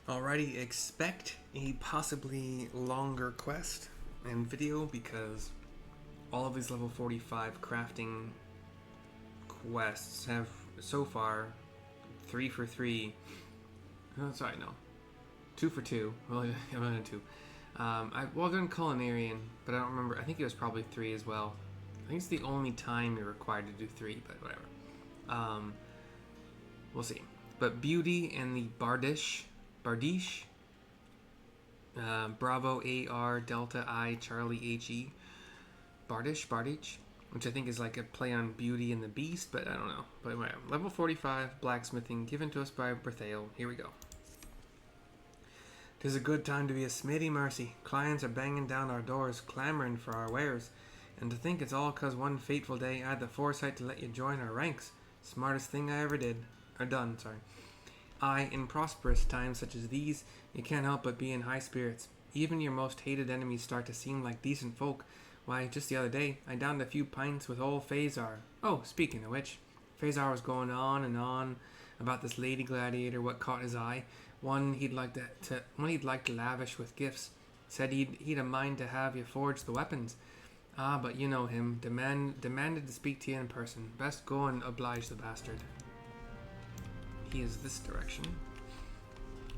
Alrighty, expect a possibly longer quest and video because all of these level 45 crafting quests have so far 3 for 3. Oh, sorry, no. 2 for 2. Well, I've done 2. I've done Culinarian, but I don't remember. I think it was probably 3 as well. I think it's the only time you're required to do 3, but whatever. We'll see. But Beauty and the Bardiche, Bravo AR Delta I Charlie HE, Bardiche, which I think is like a play on Beauty and the Beast, but I don't know. But whatever. Level 45 blacksmithing given to us by Brithael. Here we go. 'Tis a good time to be a smithy, Mercy. Clients are banging down our doors, clamoring for our wares. And to think it's all 'cause one fateful day I had the foresight to let you join our ranks. Smartest thing I ever did. Or done, sorry. In prosperous times such as these, you can't help but be in high spirits. Even your most hated enemies start to seem like decent folk. Why, just the other day, I downed a few pints with old Faezahr. Oh, speaking of which, Faezahr was going on and on about this lady gladiator what caught his eye. One he'd like to lavish with gifts. Said he'd a mind to have you forge the weapons. But you know him. Demanded to speak to you in person. Best go and oblige the bastard. He is this direction.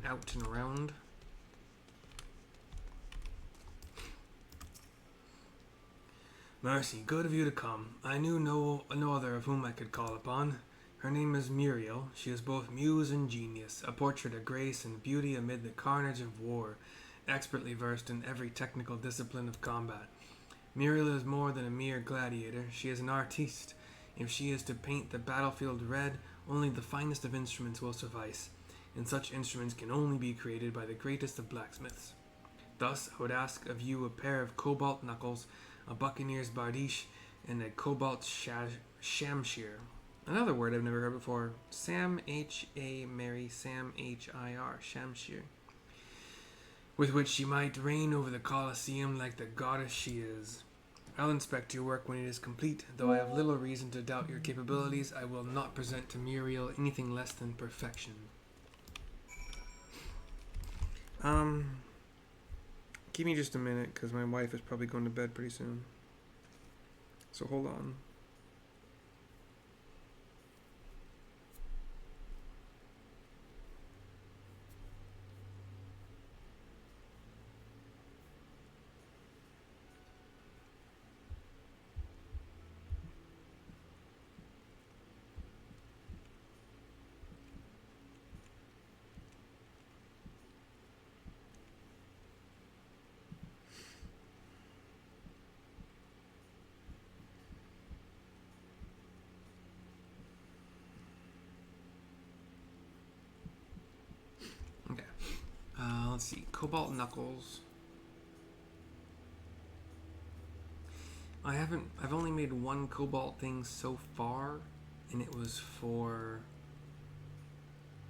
Out and around. Mercy, good of you to come. I knew no other of whom I could call upon. Her name is Muriel. She is both muse and genius, a portrait of grace and beauty amid the carnage of war, expertly versed in every technical discipline of combat. Muriel is more than a mere gladiator. She is an artiste. If she is to paint the battlefield red, only the finest of instruments will suffice, and such instruments can only be created by the greatest of blacksmiths. Thus, I would ask of you a pair of cobalt knuckles, a buccaneer's bardiche, and a cobalt shamshir. Another word I've never heard before. Sam H.A. Mary Sam H.I.R. Shamshir. With which she might reign over the Colosseum like the goddess she is. I'll inspect your work when it is complete. Though I have little reason to doubt your capabilities, I will not present to Muriel anything less than perfection. Give me just a minute, because my wife is probably going to bed pretty soon. So hold on. Okay. Let's see. Cobalt knuckles. I've only made one cobalt thing so far, and it was for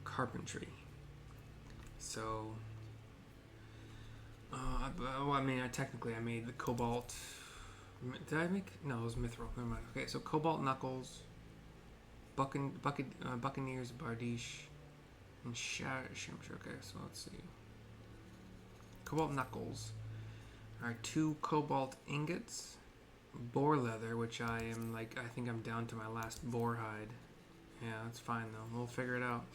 carpentry. So, I made the cobalt. Did I make? No, it was mithril. Never mind. Okay, so cobalt knuckles, buccaneers, bardiche, and shamshir. Okay, so let's see. Cobalt knuckles are 2 cobalt ingots, boar leather, which I think I'm down to my last boar hide. Yeah, that's fine though. We'll figure it out.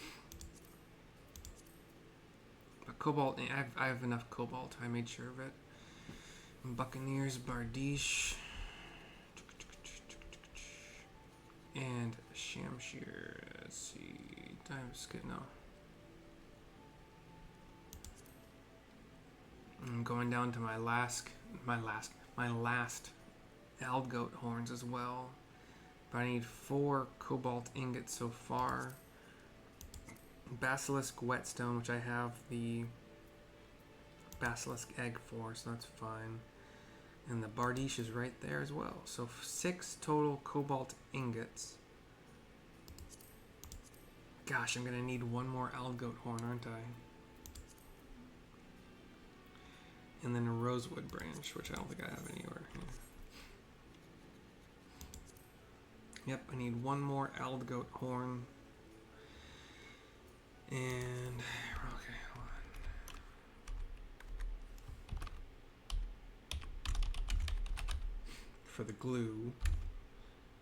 But cobalt, I have enough cobalt. I made sure of it. Buccaneers, bardiche, and shamshir. Let's see. No. I'm going down to my last Aldgoat horns as well. But I need 4 cobalt ingots so far. Basilisk whetstone, which I have the basilisk egg for, so that's fine. And the bardiche is right there as well. So 6 total cobalt ingots. Gosh, I'm gonna need 1 more Aldgoat horn, aren't I? And then a rosewood branch, which I don't think I have anywhere. Yep, I need 1 more Aldgoat horn. And okay, hold on. for the glue.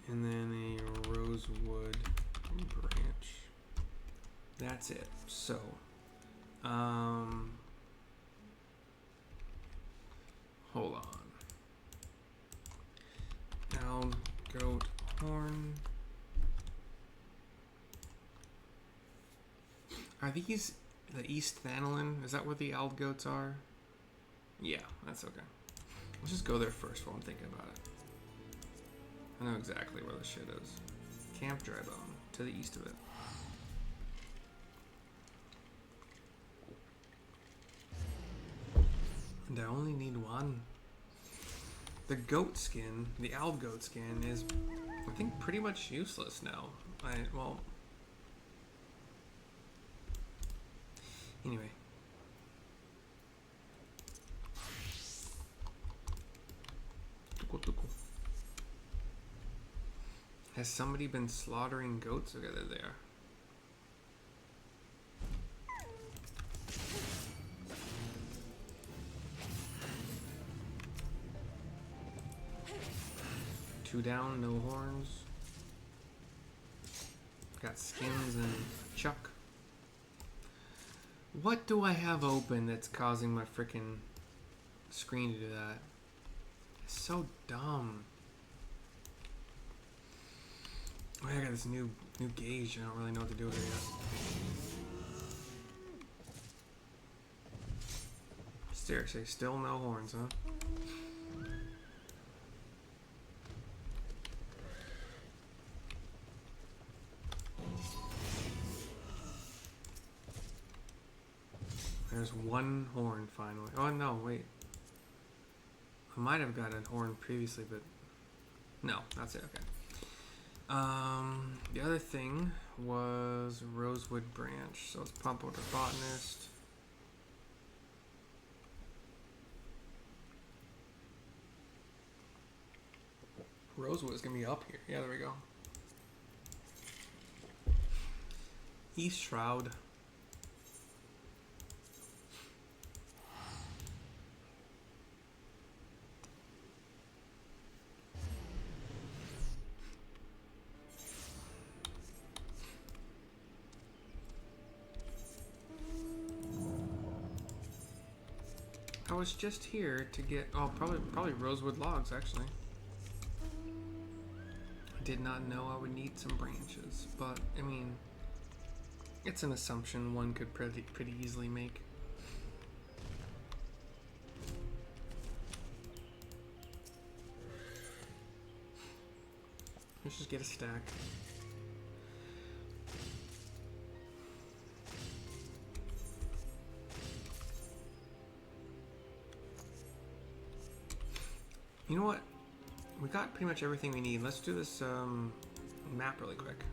And then a rosewood branch. That's it. So, hold on. Eld, goat, horn. Are these the East Thanolin? Is that where the Eld goats are? Yeah, that's okay. Let's just go there first while I'm thinking about it. I know exactly where the shit is. Camp Drybone, to the east of it. And I only need one. The goat skin, the Eld goat skin, is, I think, pretty much useless now. Well... Anyway. Has somebody been slaughtering goats? Together there. Two down, no horns. Got skins and chuck. What do I have open that's causing my freaking screen to do that? It's so dumb. Oh, I got this new gauge. I don't really know what to do with it yet. Seriously, still no horns, huh? There's one horn finally. Oh no, wait. I might have got a horn previously, but no, that's it. Okay. The other thing was rosewood branch. So let's pump out the botanist. Rosewood is gonna be up here. Yeah, there we go. East Shroud. I was just here to get, oh, probably rosewood logs, actually. I did not know I would need some branches, but, I mean, it's an assumption one could pretty easily make. Let's just get a stack. You know what? We got pretty much everything we need. Let's do this map really quick.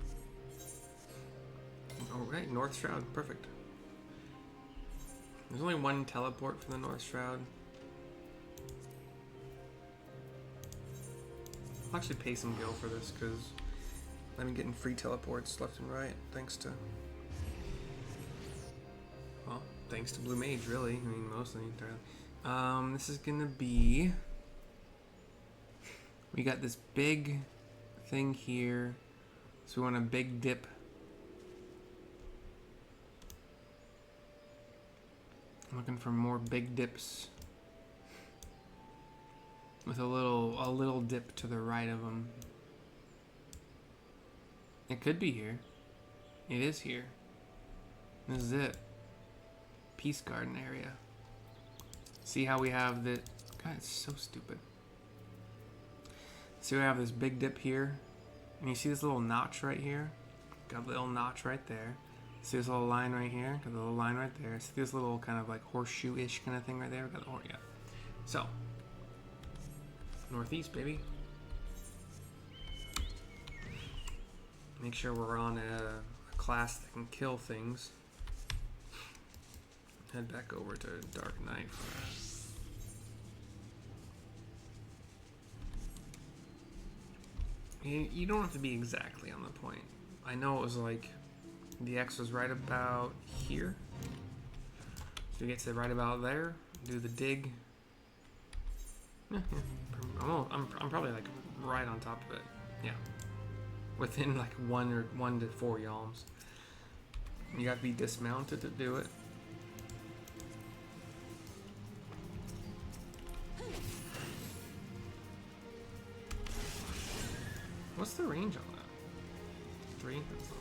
Alright, North Shroud. Perfect. There's only one teleport for the North Shroud. I'll actually pay some gil for this because I've been getting free teleports left and right thanks to... Well, thanks to Blue Mage, really. I mean, mostly entirely. This is gonna be... We got this big thing here, so we want a big dip. I'm looking for more big dips with a little dip to the right of them. It could be here. It is here. This is it. Peace Garden area. See how we have the... God, it's so stupid. See, we have this big dip here, and you see this little notch right here? Got a little notch right there. See this little line right here? Got a little line right there. See this little kind of like horseshoe-ish kind of thing right there? Got the yeah. So, northeast, baby. Make sure we're on a class that can kill things. Head back over to Dark Knight for that. You don't have to be exactly on the point. I know it was like the X was right about here. So we get to right about there. Do the dig. Yeah. I'm probably like right on top of it. Yeah. Within like 1 to 4 yalms. You got to be dismounted to do it. What's the range on that? 3? That's long.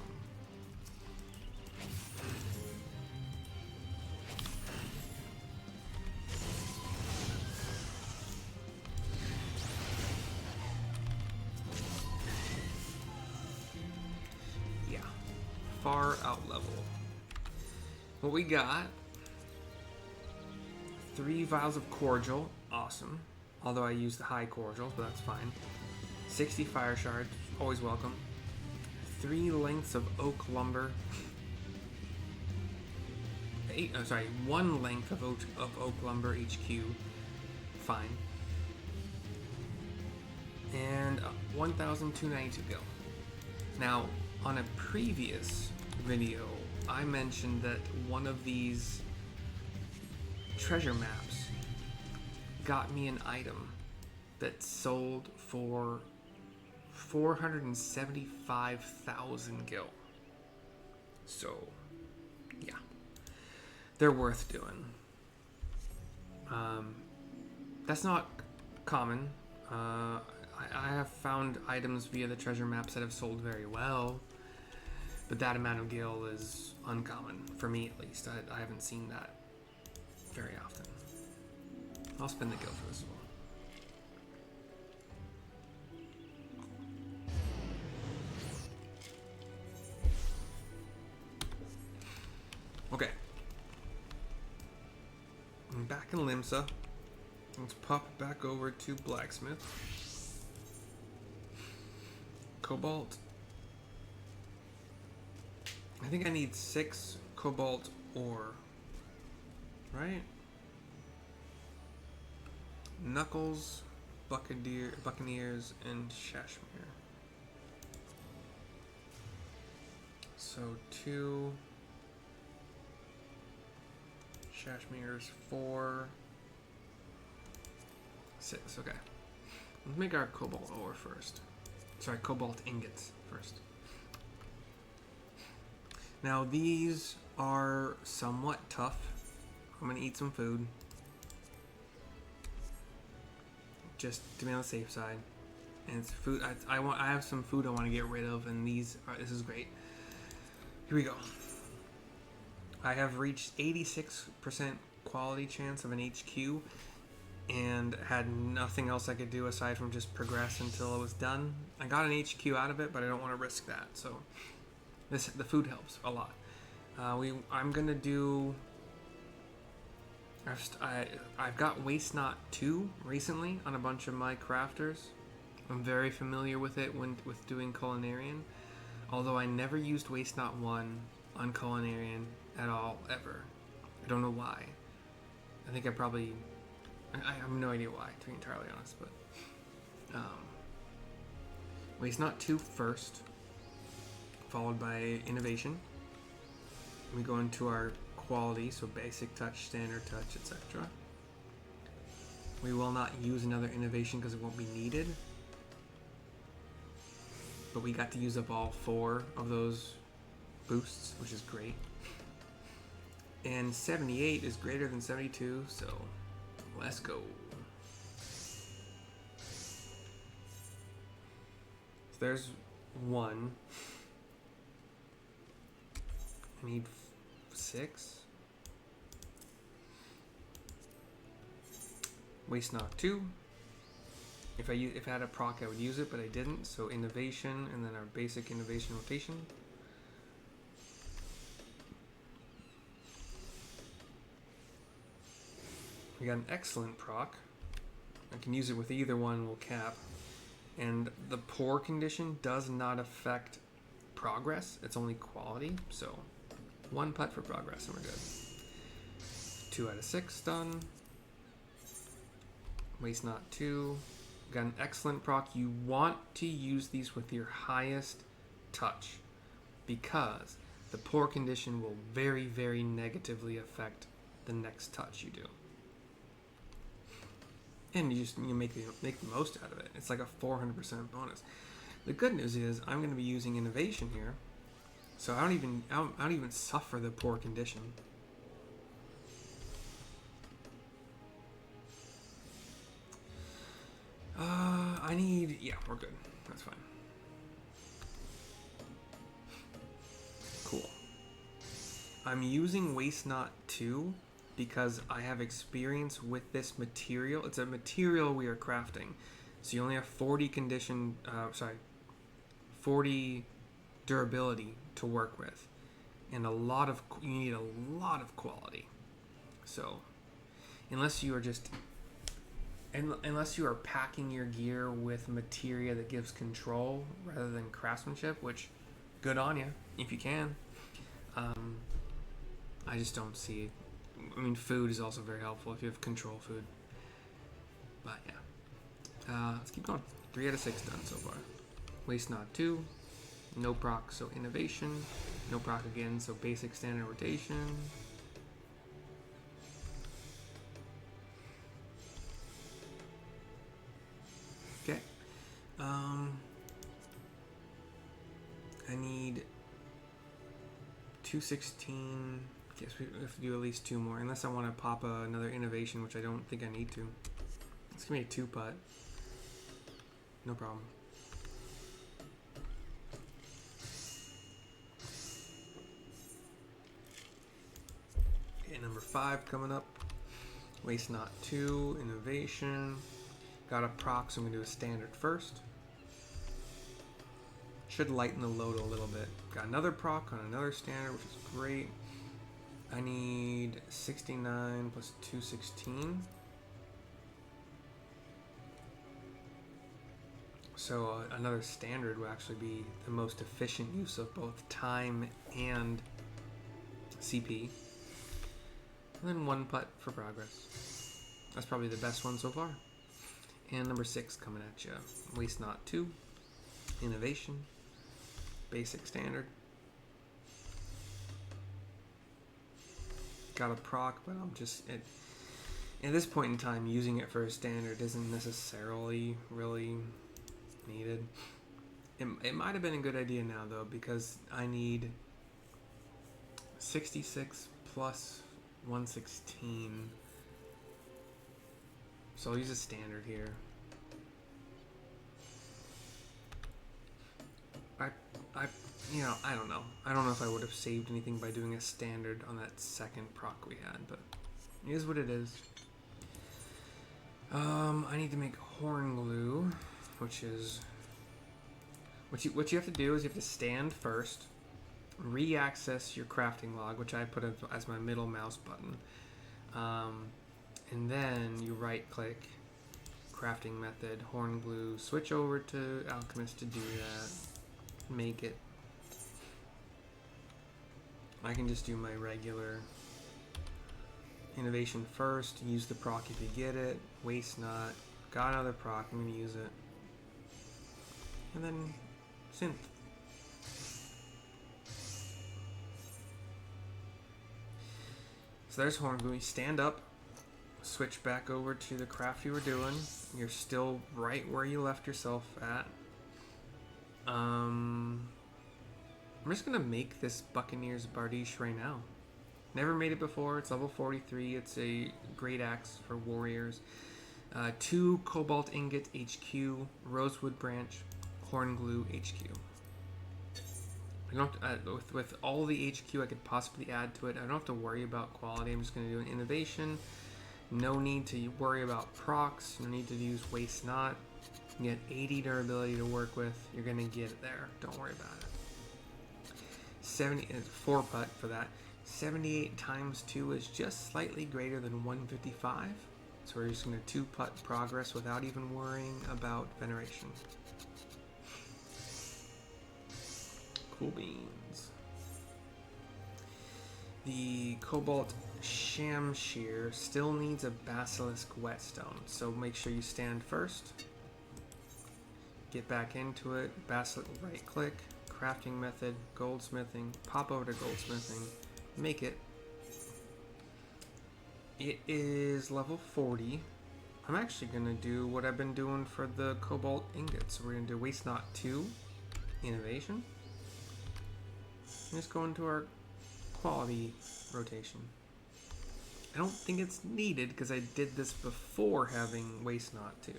Yeah. Far out level. What we got? 3 vials of cordial. Awesome. Although I used the high cordials, but that's fine. 60 fire shards, always welcome. 3 lengths of oak lumber. 1 length of oak lumber HQ. Fine. And 1,292 gil. Now, on a previous video, I mentioned that one of these treasure maps got me an item that sold for 475,000 gil. So, yeah. They're worth doing. That's not common. I have found items via the treasure maps that have sold very well, but that amount of gil is uncommon, for me at least. I haven't seen that very often. I'll spend the gil for this as well. Okay. I'm back in Limsa. Let's pop back over to Blacksmith. Cobalt. I think I need 6 cobalt ore. Right? Knuckles, Buccaneers, and Shashmere. So 2... Shashmire's 4... 6, okay. Let's make our cobalt ore first. Sorry, cobalt ingots first. Now these are somewhat tough. I'm gonna eat some food. Just to be on the safe side. And it's food, I have some food I want to get rid of, and this is great. Here we go. I have reached 86% quality chance of an HQ, and had nothing else I could do aside from just progress until it was done. I got an HQ out of it, but I don't want to risk that, so the food helps a lot. I'm gonna do... I've got Waste Not 2 recently on a bunch of my crafters. I'm very familiar with it with doing Culinarian, although I never used Waste Not 1 on Culinarian at all, ever. I don't know why. I think I have no idea why, to be entirely honest, but Waste Not 2 first, followed by Innovation. We go into our quality, so basic touch, standard touch, etc. We will not use another innovation because it won't be needed, but we got to use up all 4 of those boosts, which is great. And 78 is greater than 72, so let's go. So there's 1. I need 6. Waste Not 2. If I had a proc, I would use it, but I didn't. So innovation, and then our basic innovation rotation. We got an excellent proc. I can use it with either one, will cap. And the poor condition does not affect progress. It's only quality. So 1 putt for progress, and we're good. 2 out of 6 done. Waste Not 2. Got an excellent proc. You want to use these with your highest touch, because the poor condition will very, very negatively affect the next touch you do. and you make the most out of it. It's like a 400% bonus. The good news is I'm going to be using innovation here, so I don't even suffer the poor condition. Yeah, we're good. That's fine. Cool. I'm using Waste Not 2 because I have experience with this material. It's a material we are crafting. So you only have 40 durability to work with. And you need a lot of quality. So, unless you are packing your gear with materia that gives control rather than craftsmanship, which, good on you if you can. I just don't see. I mean, food is also very helpful if you have control food. But yeah, let's keep going. 3 out of 6 done so far. Waste Not 2, no proc, so innovation. No proc again, so basic standard rotation. Okay. I need 216. Yes, we have to do at least 2 more, unless I want to pop another innovation, which I don't think I need to. It's gonna be a 2-putt. No problem. Okay, number 5 coming up. Waste Not 2, innovation. Got a proc, so I'm gonna do a standard first. Should lighten the load a little bit. Got another proc on another standard, which is great. I need 69 plus 216. So another standard will actually be the most efficient use of both time and CP. And then 1 putt for progress. That's probably the best one so far. And number 6 coming at you. Waste Not 2. Innovation. Basic standard. Got a proc, but I'm just at this point in time using it for a standard isn't necessarily really needed. It might have been a good idea now though, because I need 66 plus 116. So I'll use a standard here. I don't know. I don't know if I would have saved anything by doing a standard on that second proc we had, but it is what it is. I need to make horn glue, which is what you have to do is you have to stand first, re-access your crafting log, which I put as my middle mouse button, and then you right-click, crafting method, horn glue, switch over to alchemist to do that, make it. I can just do my regular innovation first, use the proc if you get it, waste not, got another proc, I'm going to use it, and then synth. So there's horn glue. You stand up, switch back over to the craft you were doing. You're still right where you left yourself at. I'm just gonna make this Buccaneers Bardiche right now. Never made it before. It's level 43. It's a great axe for warriors. 2 cobalt ingot HQ, rosewood branch, horn glue HQ. I don't with all the HQ I could possibly add to it. I don't have to worry about quality. I'm just going to do an innovation. No need to worry about procs. No need to use waste not. You get 80 durability to work with. You're going to get it there. Don't worry about it. 4 putt for that. 78 times 2 is just slightly greater than 155. So we're just going to 2 putt progress without even worrying about veneration. Cool beans. The Cobalt Shamshir still needs a Basilisk Whetstone, so make sure you stand first. Get back into it. Basilisk, right click, crafting method, goldsmithing, pop over to goldsmithing, make it. It is level 40. I'm actually going to do what I've been doing for the cobalt ingots. So we're going to do Waste Not 2, Innovation. And just go into our quality rotation. I don't think it's needed because I did this before having Waste Not 2.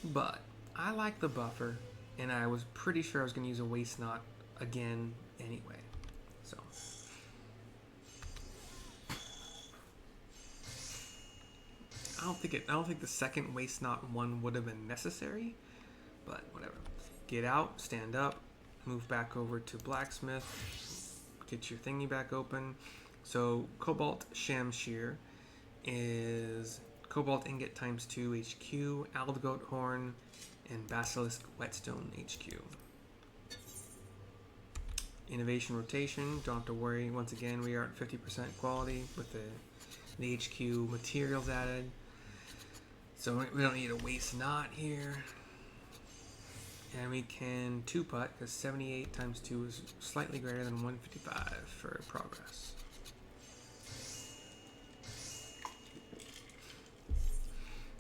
But I like the buffer, and I was pretty sure I was going to use a Waste Not again anyway. So I don't think the second Waste Not one would have been necessary, but whatever. Get out, stand up, move back over to blacksmith, get your thingy back open. So Cobalt Shamshir is Cobalt Ingot times 2 HQ, Aldgoat Horn, and Basilisk Whetstone HQ. Innovation rotation, don't have to worry. Once again, we are at 50% quality with the HQ materials added. So we don't need a Waste Not here. And we can 2-putt because 78 times 2 is slightly greater than 155 for progress.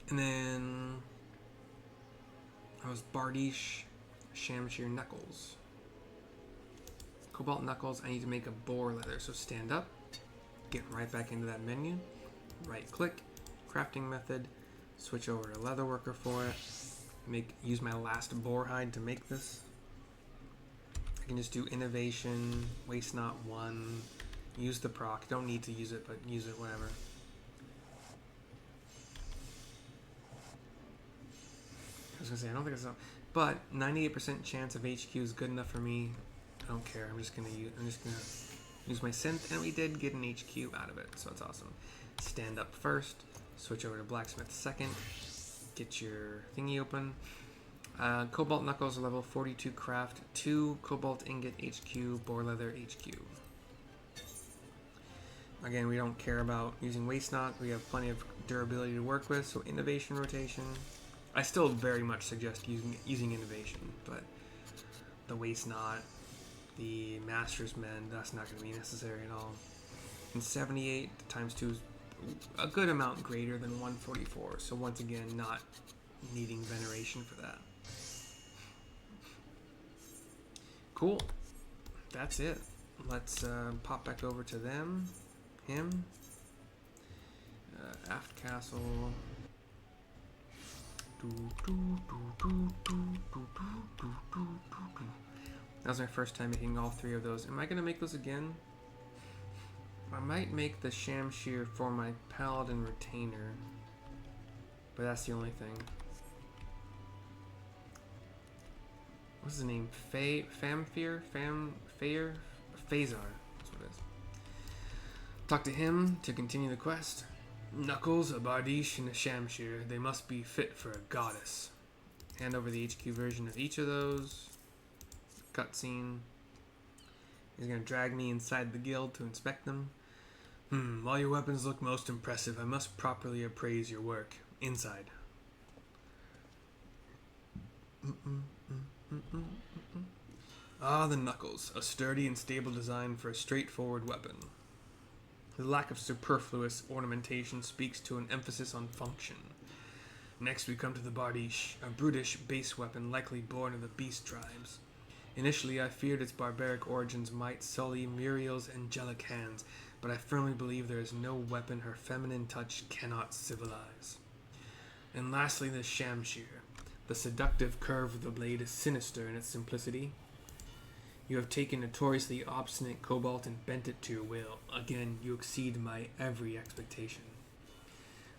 And then I was Bardiche, Shamshir Knuckles. Cobalt Knuckles, I need to make a boar leather. So stand up, get right back into that menu, right click, crafting method, switch over to leather worker for it, use my last boar hide to make this. I can just do innovation, Waste Not 1, use the proc, don't need to use it, but use it whatever. I was gonna say, I don't think it's enough, but 98% chance of HQ is good enough for me. I don't care. I'm just gonna use my synth, and we did get an HQ out of it, so it's awesome. Stand up first, switch over to blacksmith second, get your thingy open. Cobalt Knuckles level 42 craft, 2 Cobalt Ingot HQ, Boar Leather HQ. Again, we don't care about using Waste Not. We have plenty of durability to work with, so innovation rotation. I still very much suggest using innovation, but the Waste Not, the Master's Mend, that's not going to be necessary at all. And 78 times 2 is a good amount greater than 144, so once again, not needing veneration for that. Cool. That's it. Let's pop back over to him. Aft Castle. That was my first time making all 3 of those. Am I going to make those again? I might make the Shamshir for my Paladin Retainer, but that's the only thing. What's his name? Faezahr? That's what it is. Talk to him to continue the quest. Knuckles, a Bardiche, and a Shamshir. They must be fit for a goddess. Hand over the HQ version of each of those. Cutscene. He's going to drag me inside the guild to inspect them. While your weapons look most impressive, I must properly appraise your work. Inside. Ah, the Knuckles. A sturdy and stable design for a straightforward weapon. The lack of superfluous ornamentation speaks to an emphasis on function. Next we come to the Bardiche, a brutish base weapon likely born of the beast tribes. Initially I feared its barbaric origins might sully Muriel's angelic hands, but I firmly believe there is no weapon her feminine touch cannot civilize. And lastly the Shamshir. The seductive curve of the blade is sinister in its simplicity. You have taken notoriously obstinate cobalt and bent it to your will. Again, you exceed my every expectation.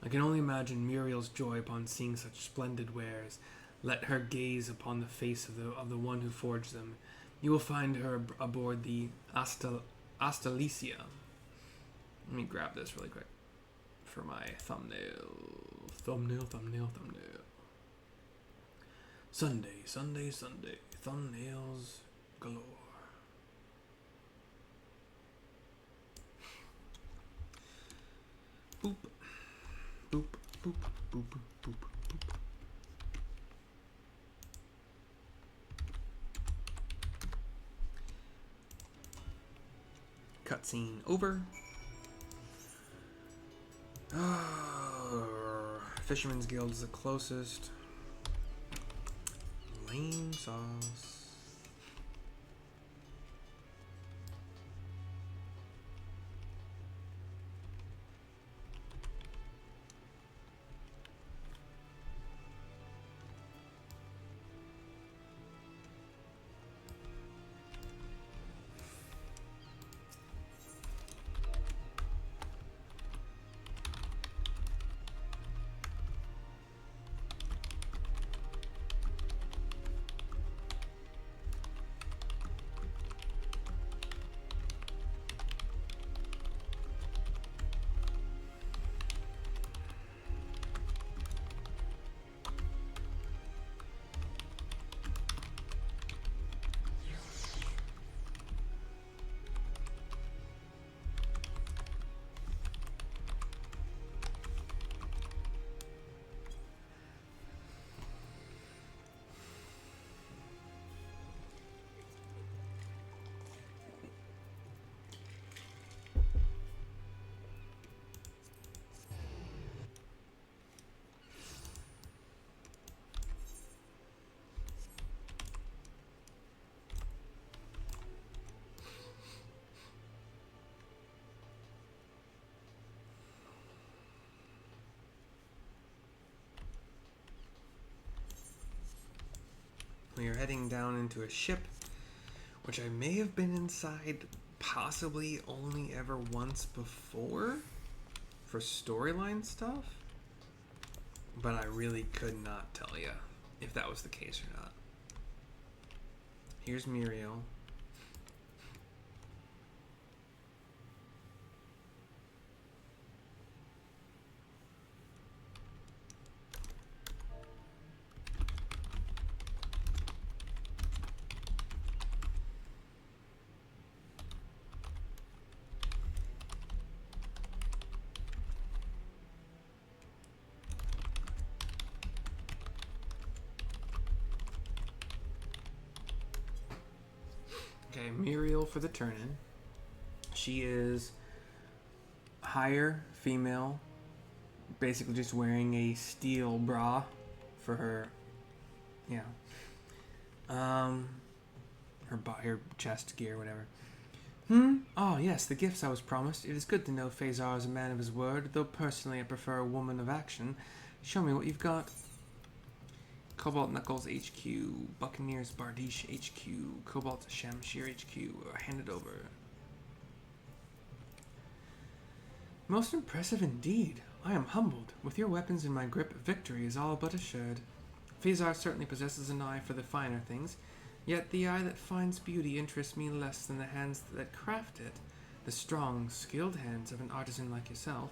I can only imagine Muriel's joy upon seeing such splendid wares. Let her gaze upon the face of the one who forged them. You will find her aboard the Astalicia. Let me grab this really quick for my thumbnail. Sunday. Thumbnails galore. Boop. Boop, boop, boop, boop, boop. Cutscene over. Fisherman's Guild is the closest. Lame sauce. We are heading down into a ship, which I may have been inside possibly only ever once before for storyline stuff, but I really could not tell you if that was the case or not. Here's Muriel. Okay, Muriel for the turn-in. She is higher female, basically just wearing a steel bra for her, her chest gear, whatever. Oh, yes, the gifts I was promised. It is good to know Faezahr is a man of his word, though personally I prefer a woman of action. Show me what you've got. Cobalt Knuckles HQ, Buccaneers Bardiche HQ, Cobalt Shamshir HQ, hand it over. Most impressive indeed. I am humbled. With your weapons in my grip, victory is all but assured. Faezahr certainly possesses an eye for the finer things, yet the eye that finds beauty interests me less than the hands that craft it, the strong, skilled hands of an artisan like yourself.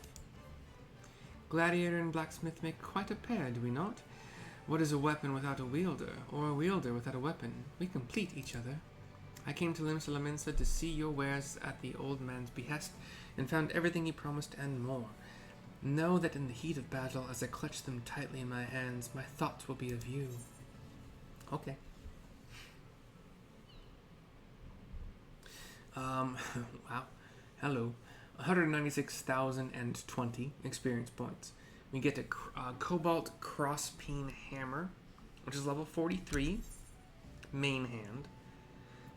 Gladiator and blacksmith make quite a pair, do we not? What is a weapon without a wielder, or a wielder without a weapon? We complete each other. I came to Limsa Lamensa to see your wares at the old man's behest, and found everything he promised and more. Know that in the heat of battle, as I clutch them tightly in my hands, my thoughts will be of you. Okay. Wow. Hello. 196,020 experience points. We get a Cobalt Crosspeen Hammer, which is level 43, main hand.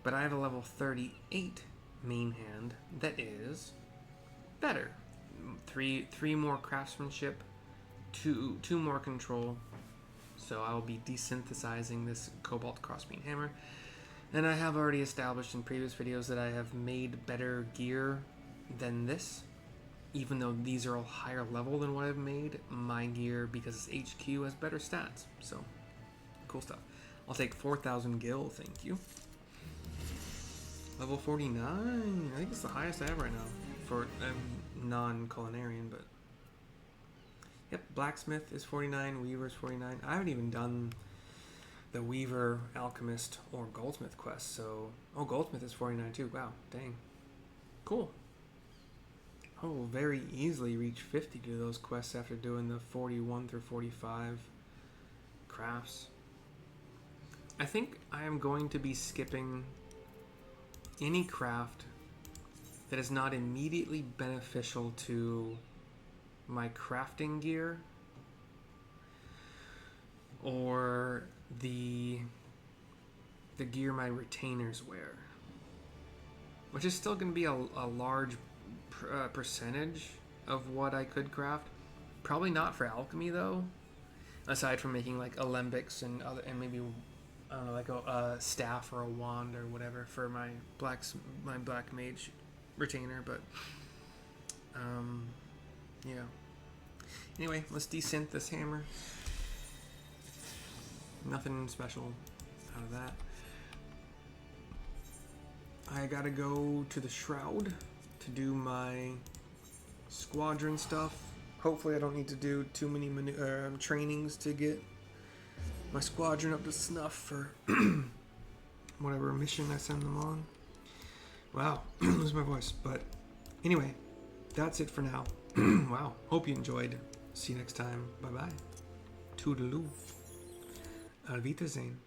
But I have a level 38 main hand that is better. Three more craftsmanship, two more control. So I will be desynthesizing this Cobalt Crosspeen Hammer. And I have already established in previous videos that I have made better gear than this. Even though these are all higher level than what I've made, my gear, because it's HQ, has better stats. So, cool stuff. I'll take 4,000 gil, thank you. Level 49. I think it's the highest I have right now. For non-culinarian, but... Yep, blacksmith is 49, weaver is 49. I haven't even done the weaver, alchemist, or goldsmith quest, so... Oh, goldsmith is 49 too. Wow, dang. Cool. I will very easily reach 50 to those quests after doing the 41 through 45 crafts. I think I am going to be skipping any craft that is not immediately beneficial to my crafting gear or the gear my retainers wear, which is still going to be a large percentage of what I could craft. Probably not for alchemy though, aside from making like alembics and maybe I don't know, like a staff or a wand or whatever for my black mage retainer. But yeah. Anyway, let's desynth this hammer. Nothing special out of that. I gotta go to the Shroud to do my squadron stuff. Hopefully I don't need to do too many trainings to get my squadron up to snuff for whatever mission I send them on. Wow, lose my voice. But anyway, that's it for now. Wow, hope you enjoyed. See you next time. Bye-bye. Toodaloo. Auf Wiedersehen.